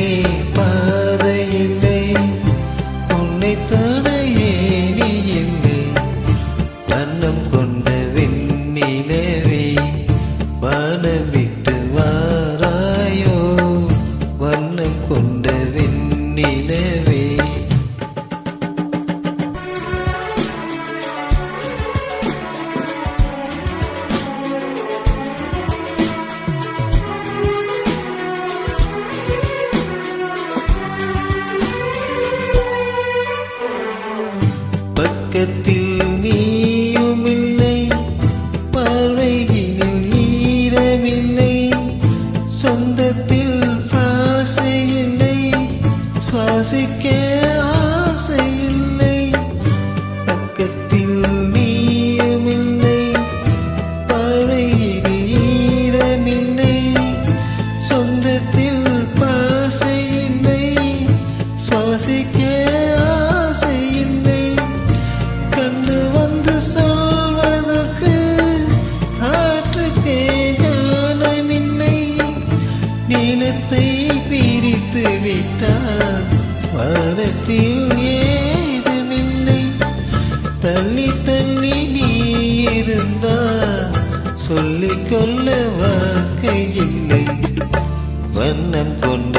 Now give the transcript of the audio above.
மேலே பாதை இல்லை, உன்னை தொட ஏணி இல்லை. வண்ணம் கொண்ட வெண்ணிலவே வானம் விட்டு வாராயோ, வண்ணம் கொண்ட வெண்ணிலவே. பக்கத்தில் நீயுமில்லை, பார்வையினில் ஈரமில்லை, சொந்தத்தில் பாசை இல்லை, சுவாசிக்க ஆசை இல்லை. பக்கத்தில் நீயுமில்லை, பார்வையினில் ஈரமில்லை, சொந்தத்தில் பாசை இல்லை, சுவாசிக்க ஆசை இல்லை. கண்டு வந்து சொல்வதற்கு காற்றுக்கே ஞானமில்லை, நீளத்தை பிரித்து விட்டால் வானத்தில் ஏதுமில்லை. தள்ளி தள்ளி நீ இருந்தால் சொல்லிக்கொள்ள வார்த்தை இல்லை. வண்ணம் கொண்ட